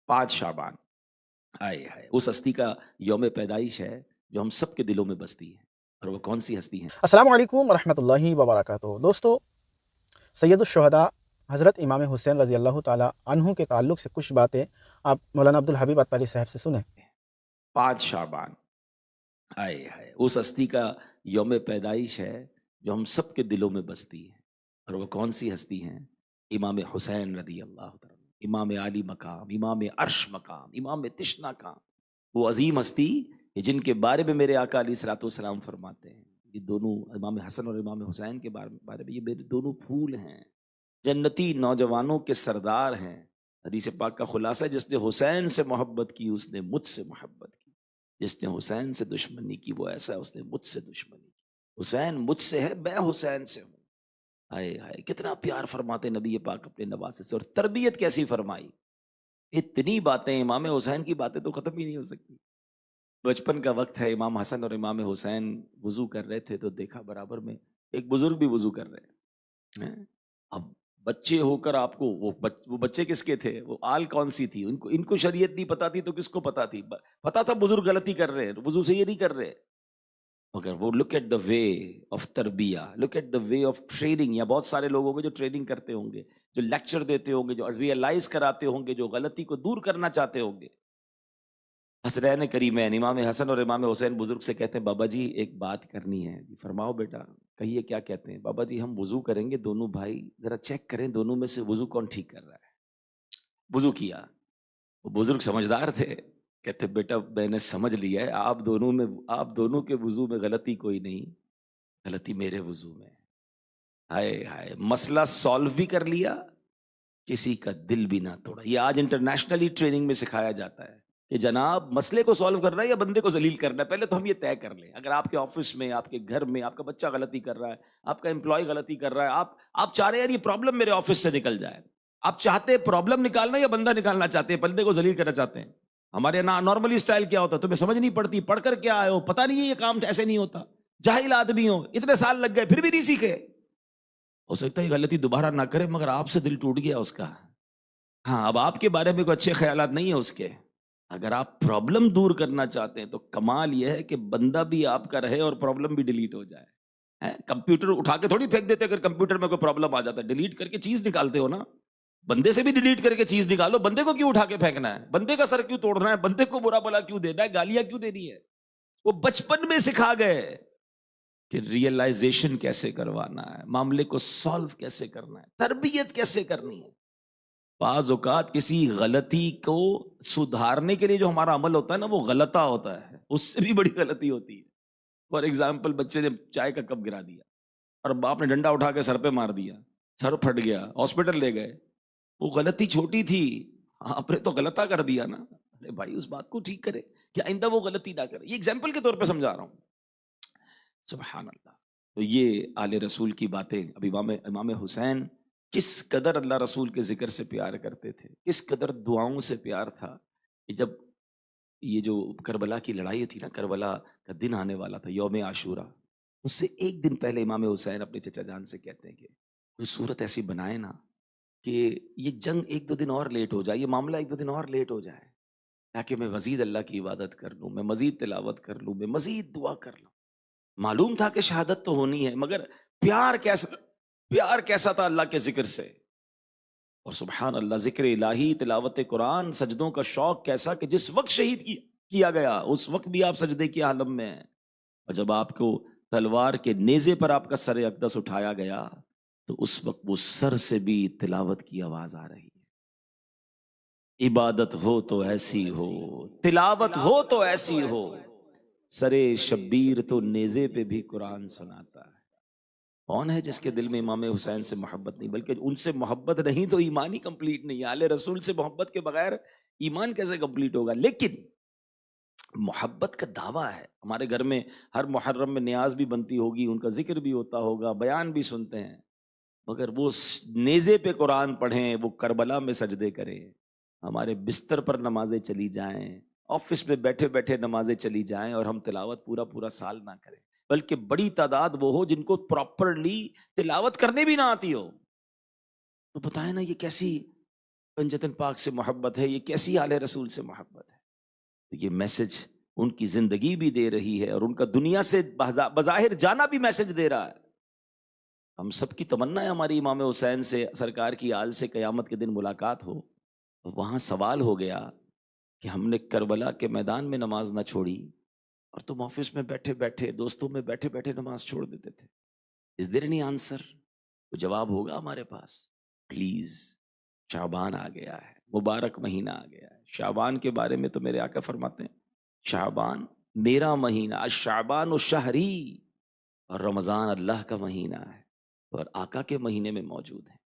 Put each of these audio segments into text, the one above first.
5 शाबान आए है उस हस्ती का यौम पैदाइश है जो हम सब के दिलों में बसती है। और वो कौन सी हस्ती है? अस्सलामु अलैकुम वरहमतुल्लाहि वबरकातुहू। दोस्तों, सैयदुश्शुहदा हज़रत इमाम हुसैन रज़ी अल्लाह ताला अन्हु के ताल्लुक़ से कुछ बातें आप मौलाना अब्दुल हबीब अत्तारी साहब से सुनें। 5 शाबान आए है उस हस्ती का यौम पैदाइश है जो हम सब के दिलों में बसती है। और वो कौन सी हस्ती है? इमाम हुसैन रदी अल्लाह तआला, इमाम आली मकाम, इमाम अर्श मकाम, इमाम तिश्ना काम, वो अजीम हस्ती कि जिनके बारे में मेरे आका अलैहिस्सलाम फरमाते हैं, ये दोनों इमाम हसन और इमाम हुसैन के बारे में ये मेरे दोनों फूल हैं, जन्नती नौजवानों के सरदार हैं। हदीस पाक का खुलासा है, जिसने हुसैन से मोहब्बत की उसने मुझसे मोहब्बत की, जिसने हुसैन से दुश्मनी की वो ऐसा है उसने मुझसे दुश्मनी की। हुसैन मुझसे है, मैं हुसैन से हूँ। हाय हाय, कितना प्यार फरमाते नबी पाक अपने नवासे से, और तरबियत कैसी फरमाई। इतनी बातें, इमाम हुसैन की बातें तो खत्म ही नहीं हो सकती। बचपन का वक्त है, इमाम हसन और इमाम हुसैन वुजू कर रहे थे तो देखा बराबर में एक बुजुर्ग भी वुजू कर रहे हैं। अब बच्चे होकर आपको वो बच्चे किसके थे, वो आल कौन सी थी, इनको इनको शरीयत नहीं पता थी तो किसको पता थी? पता था बुजुर्ग गलती कर रहे हैं, वुजू से ये नहीं कर रहे। मगर वो look at the way of तरबिया, look at the way of training. या बहुत सारे लोग होंगे जो ट्रेनिंग करते होंगे, जो लेक्चर देते होंगे, जो रियलाइज कराते होंगे, जो गलती को दूर करना चाहते होंगे। हसरैन करीमैन इमाम हसन और इमाम हुसैन बुजुर्ग से कहते हैं, बाबा जी एक बात करनी है। जी फरमाओ बेटा, कहिए क्या कहते हैं? बाबा जी हम वुजू करेंगे दोनों भाई, जरा चेक करें दोनों में से वुजू कौन ठीक कर रहा है। वुजू किया, वो बुजुर्ग समझदार थे, कहते बेटा मैंने समझ लिया है, आप दोनों के वुजू में गलती कोई नहीं, गलती मेरे वुजू में है। हाय हाय, मसला सॉल्व भी कर लिया, किसी का दिल भी ना तोड़ा। ये आज इंटरनेशनली ट्रेनिंग में सिखाया जाता है कि जनाब मसले को सॉल्व करना है या बंदे को जलील करना है, पहले तो हम ये तय कर लें। अगर आपके ऑफिस में, आपके घर में आपका बच्चा गलती कर रहा है, आपका एम्प्लॉय गलती कर रहा है, आप चाह रहे हैं यार ये प्रॉब्लम मेरे ऑफिस से निकल जाए, आप चाहते हैं प्रॉब्लम निकालना या बंदा निकालना चाहते हैं, बंदे को जलील करना चाहते हैं? हमारे यहाँ नॉर्मली स्टाइल क्या होता है, तुम्हें समझ नहीं पड़ती, पढ़कर क्या आए हो, पता नहीं है ये काम ऐसे नहीं होता, जाहिल आदमी हो, इतने साल लग गए फिर भी नहीं सीखे। हो सकता है ये गलती दोबारा ना करे, मगर आपसे दिल टूट गया उसका। हाँ, अब आपके बारे में कोई अच्छे ख्यालात नहीं है उसके। अगर आप प्रॉब्लम दूर करना चाहते हैं तो कमाल यह है कि बंदा भी आपका रहे और प्रॉब्लम भी डिलीट हो जाए। कंप्यूटर उठा के थोड़ी फेंक देते, अगर कंप्यूटर में कोई प्रॉब्लम आ जाता है डिलीट करके चीज निकालते हो ना। बंदे से भी डिलीट करके चीज निकालो, बंदे को क्यों उठा के फेंकना है, बंदे का सर क्यों तोड़ना है, बंदे को बुरा भला क्यों देना है, गालियां क्यों देनी है? वो बचपन में सिखा गए कि रियलाइजेशन कैसे करवाना है, मामले को सॉल्व कैसे करना है, तरबियत कैसे करनी है। बाज़ औक़ात किसी गलती को सुधारने के लिए जो हमारा अमल होता है ना, वो गलता होता है, उससे भी बड़ी गलती होती है। फॉर एग्जाम्पल, बच्चे ने चाय का कप गिरा दिया और बाप ने डंडा उठा के सर पे मार दिया, सर फट गया, हॉस्पिटल ले गए। वो गलती छोटी थी, आपने तो गलता कर दिया ना। अरे भाई उस बात को ठीक करे कि आइंदा वो गलती ना करे। ये एग्जाम्पल के तौर पे समझा रहा हूँ। सुभान अल्लाह। तो ये आले रसूल की बातें। अब इमाम इमाम हुसैन किस कदर अल्लाह रसूल के जिक्र से प्यार करते थे, किस कदर दुआओं से प्यार था, कि जब ये जो करबला की लड़ाई थी ना, करबला का दिन आने वाला था, यौम आशूरा, उससे एक दिन पहले इमाम हुसैन अपने चचा जान से कहते हैं कि कोई सूरत ऐसी बनाए ना कि ये जंग एक दो दिन और लेट हो जाए, ये मामला एक दो दिन और लेट हो जाए, ताकि मैं मजीद अल्लाह की इबादत कर लूँ, मैं मजीद तिलावत कर लूँ, मैं मजीद दुआ कर लूँ। मालूम था कि शहादत तो होनी है, मगर प्यार कैसा था अल्लाह के जिक्र से। और सुबहान अल्लाह, जिक्र इलाही, तिलावत कुरान, सजदों का शौक कैसा कि जिस वक्त किया गया उस वक्त भी आप सजदे की आलम में हैं। और जब आपको तलवार के नेजे पर आपका सर अकदस उठाया गया तो उस वक्त वो सर से भी तिलावत की आवाज आ रही है। इबादत हो तो ऐसी हो, तिलावत हो तो ऐसी हो, सरे शब्बीर तो नेजे पे भी कुरान सुनाता है। कौन है जिसके दिल में इमाम हुसैन से मोहब्बत नहीं, बल्कि उनसे मोहब्बत नहीं तो ईमान ही कंप्लीट नहीं है। आले रसूल से मोहब्बत के बगैर ईमान कैसे कंप्लीट होगा? लेकिन मोहब्बत का दावा है। हमारे घर में हर मुहर्रम में न्याज भी बनती होगी, उनका जिक्र भी होता होगा, बयान भी सुनते हैं, मगर वो नेज़े पे कुरान पढ़ें, वो करबला में सजदे करें, हमारे बिस्तर पर नमाजें चली जाएं, ऑफिस में बैठे बैठे नमाजें चली जाएं, और हम तिलावत पूरा पूरा साल ना करें, बल्कि बड़ी तादाद वो हो जिनको प्रॉपरली तिलावत करने भी ना आती हो। तो बताए ना ये कैसी पंजतन पाक से मोहब्बत है, ये कैसी आले रसूल से मोहब्बत है। तो ये मैसेज उनकी जिंदगी भी दे रही है और उनका दुनिया से बज़ाहिर जाना भी मैसेज दे रहा है। हम सब की तमन्ना है हमारी इमाम हुसैन से, सरकार की आल से क़यामत के दिन मुलाकात हो। तो वहाँ सवाल हो गया कि हमने करबला के मैदान में नमाज ना छोड़ी और तुम ऑफिस में बैठे बैठे, दोस्तों में बैठे बैठे नमाज छोड़ देते थे। Is there any answer? तो जवाब होगा हमारे पास। प्लीज, शाबान आ गया है, मुबारक महीना आ गया है। शाबान के बारे में तो मेरे आका फरमाते हैं, शाबान मेरा महीना, शाबान शहरी, और रमज़ान अल्लाह का महीना है और आका के महीने में मौजूद है।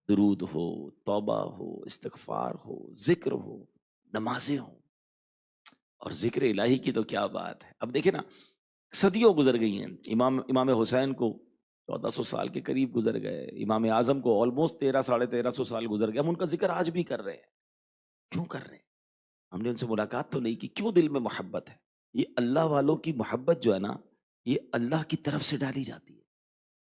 दुरूद हो, तौबा हो, इस्तिग़फ़ार हो, ज़िक्र हो, नमाजें हो, और ज़िक्र इलाही की तो क्या बात है। अब देखें ना, सदियों गुजर गई हैं। इमाम हुसैन को 1400 साल के करीब गुजर गए, इमाम आज़म को ऑलमोस्ट 13 साढ़े 1300 साल गुजर गए। हम उनका जिक्र आज भी कर रहे हैं। क्यों कर रहे हैं? हमने उनसे मुलाकात तो नहीं की। क्यों? दिल में मोहब्बत है। ये अल्लाह वालों की मोहब्बत जो है ना, ये अल्लाह की तरफ से डाली जाती है।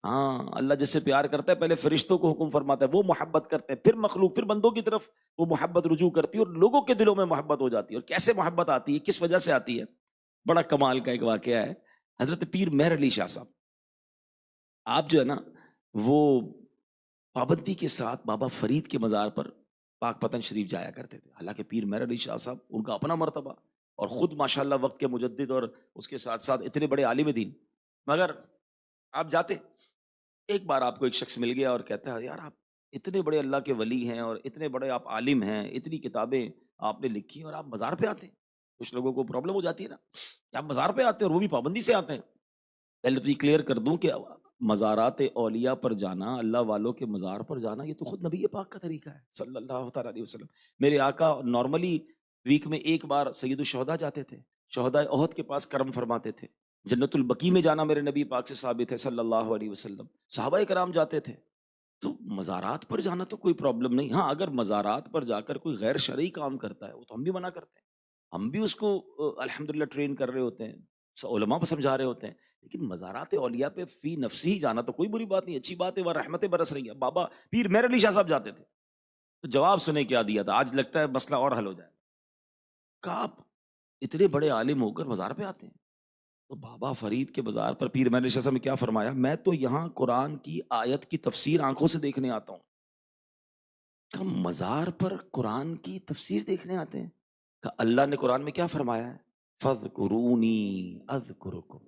हाँ, अल्लाह जिससे प्यार करता है पहले फरिश्तों को हुक्म फरमाता है, वो मोहब्बत करते हैं, फिर मखलूक, फिर बंदों की तरफ वो मोहब्बत रुजू करती है और लोगों के दिलों में मोहब्बत हो जाती है। और कैसे मोहब्बत आती है, किस वजह से आती है? बड़ा कमाल का एक वाकया है। हजरत पीर मेहर अली शाह साहब, आप जो है ना, वो पाबंदी के साथ बाबा फरीद के मज़ार पर पाक पतन शरीफ जाया करते थे। हालांकि पीर मेहर अली शाह साहब, उनका अपना मर्तबा और ख़ुद माशाल्लाह वक्त के मुजद्दिद और उसके साथ साथ इतने बड़े आलिम दीन, मगर आप जाते, एक बार आपको एक शख्स मिल गया और कहता है, यार आप इतने बड़े अल्लाह के वली हैं और इतने बड़े आप आलिम हैं, इतनी किताबें आपने लिखी और आप मज़ार पे आते हैं। कुछ लोगों को प्रॉब्लम हो जाती है ना कि आप मज़ार पे आते हैं और वो भी पाबंदी से आते हैं। पहले तो ये क्लियर कर दूं कि मज़ारात औलिया पर जाना, अल्लाह वालों के मज़ार पर जाना, ये तो खुद नबी पाक का तरीका है सल्लल्लाहु तआला अलैहि वसल्लम। मेरे आका नॉर्मली वीक में एक बार सैयदुल शुहदा जाते थे, शुहदा ओहद के पास करम फरमाते थे। जन्नतुल बकी में जाना मेरे नबी पाक से साबित है सल्लल्लाहु अलैहि वसल्लम। सहाबाए कराम जाते थे। तो मज़ारात पर जाना तो कोई प्रॉब्लम नहीं। हाँ, अगर मज़ारात पर जाकर कोई गैर शरई काम करता है, वो तो हम भी मना करते हैं। हम भी उसको अल्हम्दुलिल्लाह ट्रेन कर रहे होते हैं, उलमा को समझा रहे होते हैं। लेकिन मज़ारात औलिया पे फी नफ्सी ही जाना तो कोई बुरी बात नहीं, अच्छी बात है, वह रहमतें बरस रही हैं। बाबा पीर मेहर अली शाह साहब जाते थे। तो जवाब सुने क्या दिया था, आज लगता है मसला और हल हो जाए। कहा आप इतने बड़े आलिम होकर मज़ार पे आते हैं? तो बाबा फरीद के बाजार पर पीर मेहर अली शाह साहब ने क्या फरमाया, मैं तो यहाँ कुरान की आयत की तफसीर आंखों से देखने आता हूँ। कहा मज़ार पर कुरान की तफसीर देखने आते हैं? कहा अल्लाह ने कुरान में क्या फरमाया है, फज़कुरूनी अज़कुरुकुम,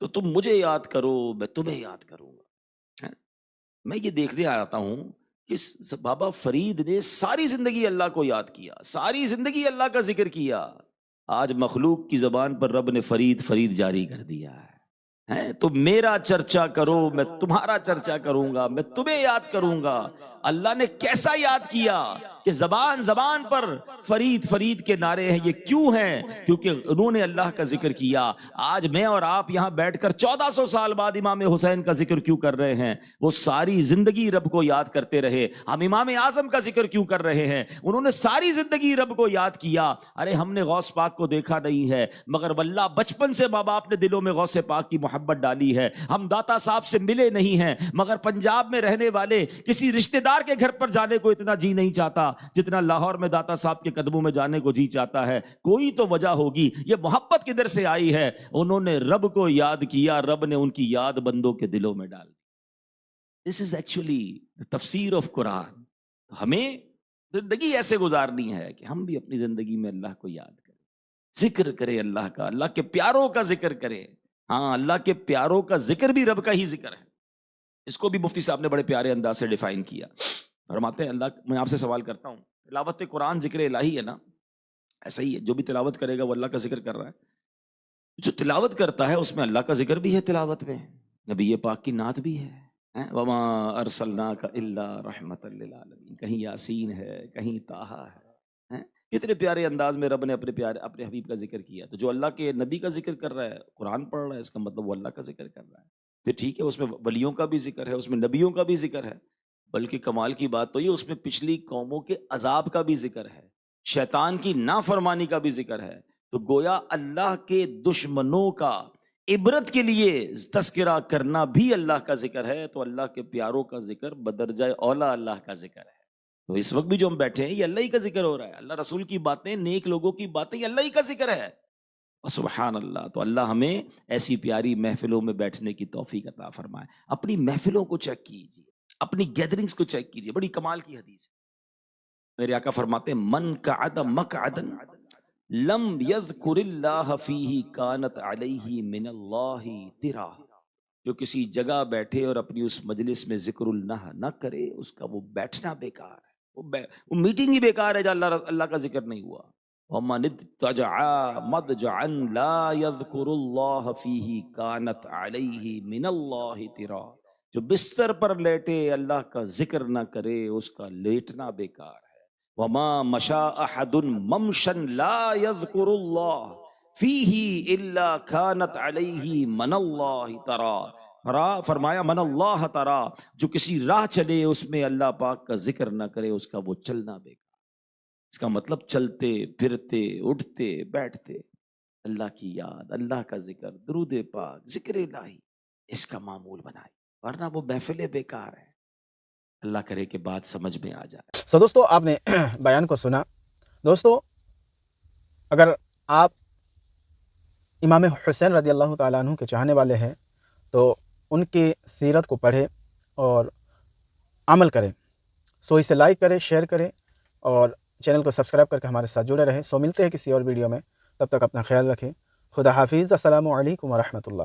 तो तुम मुझे याद करो, मैं तुम्हें याद करूंगा। हैं? मैं ये देखने आता हूं कि बाबा फरीद ने सारी जिंदगी अल्लाह को याद किया, सारी जिंदगी अल्लाह का जिक्र किया। आज मखलूक की जबान पर रब ने फरीद फरीद जारी कर दिया है। तो मेरा चर्चा करो, मैं तुम्हारा चर्चा करूंगा, मैं तुम्हें याद करूंगा। अल्लाह ने कैसा याद किया कि जबान जबान पर फरीद फरीद के नारे हैं। ये क्यों हैं? क्योंकि उन्होंने अल्लाह का जिक्र किया। आज मैं और आप यहां बैठकर 1400 साल बाद इमाम हुसैन का जिक्र क्यों कर रहे हैं? वो सारी जिंदगी रब को याद करते रहे। हम इमाम आजम का जिक्र क्यों कर रहे हैं? उन्होंने सारी जिंदगी रब को याद किया। अरे हमने गौस पाक को देखा नहीं है, मगर वल्लाह बचपन से माँ बाप ने दिलों में गौसे पाक की मोहब्बत डाली है। हम दाता साहब से मिले नहीं हैं, मगर पंजाब में रहने वाले किसी रिश्तेदार के घर पर जाने को इतना जी नहीं चाहता जितना लाहौर में दाता साहब के कदमों में जाने को जी चाहता है। कोई तो वजह होगी। ये मोहब्बत किधर से आई है? उन्होंने रब को याद किया, रब ने उनकी याद बंदों के दिलों में डाल दी। दिस इज एक्चुअली द तफसीर ऑफ कुरान। हमें जिंदगी ऐसे गुजारनी है कि हम भी अपनी जिंदगी में अल्लाह को याद करें, जिक्र करें अल्लाह का, अल्लाह के प्यारों का जिक्र करें। हाँ, अल्लाह के प्यारों का जिक्र भी रब का ही जिक्र है। इसको भी मुफ्ती साहब ने बड़े प्यारे अंदाज से डिफाइन किया। फरमाते हैं, अल्लाह, मैं आपसे सवाल करता हूँ, तिलावत कुरान जिक्र इलाही है ना? ऐसा ही है, जो भी तिलावत करेगा वो अल्लाह का जिक्र कर रहा है। जो तिलावत करता है उसमें अल्लाह का जिक्र भी है, तिलावत में नबी पाक की नात भी है। वमा अरसलनाका इल्ला रहमतल लिल आलमीन, कहीं यासीन है, कहीं ताहा है। कितने प्यारे अंदाज में रब ने अपने हबीब का जिक्र किया। तो जो अल्लाह के नबी का जिक्र कर रहा है, कुरान पढ़ रहा है, इसका मतलब वो अल्लाह का जिक्र कर रहा है। फिर ठीक है, उसमें वलियों का भी जिक्र है, उसमें नबियों का भी जिक्र है, बल्कि कमाल की बात तो ये उसमें पिछली कौमों के अजाब का भी जिक्र है, शैतान की नाफरमानी का भी जिक्र है। तो गोया अल्लाह के दुश्मनों का इबरत के लिए तस्करा करना भी अल्लाह का जिक्र है। तो अल्लाह के प्यारों का जिक्र बदरजाए औला अल्लाह का जिक्र है। تو اس وقت بھی جو ہم بیٹھے ہیں یہ اللہ ہی کا ذکر ہو رہا ہے، اللہ رسول کی باتیں، نیک لوگوں کی باتیں، یہ اللہ ہی کا ذکر ہے۔ سبحان اللہ۔ تو اللہ ہمیں ایسی پیاری محفلوں میں بیٹھنے کی توفیق عطا فرمائے۔ اپنی محفلوں کو چیک کیجیے، اپنی گیدرنگز کو چیک کیجیے، بڑی کمال کی حدیث ہے۔ میرے آقا فرماتے ہیں من قعد مقعدا لم یذکر اللہ فیہ کانت علیہ من اللہ ترا، جو کسی جگہ بیٹھے اور اپنی اس مجلس میں ذکر اللہ نہ کرے، اس کا وہ بیٹھنا بیکار ہے، وہ میٹنگ ہی بیکار ہے جو اللہ کا ذکر نہیں ہوا۔ وَمَنِ اضْطَجَعَ مَضْجَعًا لَا يَذْكُرُ اللَّهَ فِيهِ كَانَتْ عَلَيْهِ مِنَ اللَّهِ تِرَا، جو بستر پر لیٹے اللہ کا ذکر نہ کرے، اس کا لیٹنا بیکار ہے۔ وَمَا مَشَى أَحَدٌ مَمْشًا لَا يَذْكُرُ اللَّهَ فِيهِ إِلَّا كَانَتْ عَلَيْهِ مَنَ اللَّهِ تَرَا، فرمایا من اللہ ترا، جو کسی راہ چلے اس میں اللہ پاک کا ذکر نہ کرے، اس کا وہ چلنا بیکار۔ اس کا مطلب چلتے پھرتے اٹھتے بیٹھتے اللہ کی یاد، اللہ کا ذکر، درود پاک، ذکر الہی، اس کا معمول بنائی، ورنہ وہ محفلیں بیکار ہیں۔ اللہ کرے کہ بات سمجھ میں آ جائے۔ دوستو آپ نے بیان کو سنا۔ دوستو اگر آپ امام حسین رضی اللہ تعالیٰ عنہ کے چاہنے والے ہیں تو ان کی سیرت کو پڑھیں اور عمل کریں۔ سو اسے لائک کریں، شیئر کریں اور چینل کو سبسکرائب کر کے ہمارے ساتھ جڑے رہیں۔ سو ملتے ہیں کسی اور ویڈیو میں، تب تک اپنا خیال رکھیں۔ خدا حافظ۔ السلام علیکم ورحمۃ اللہ۔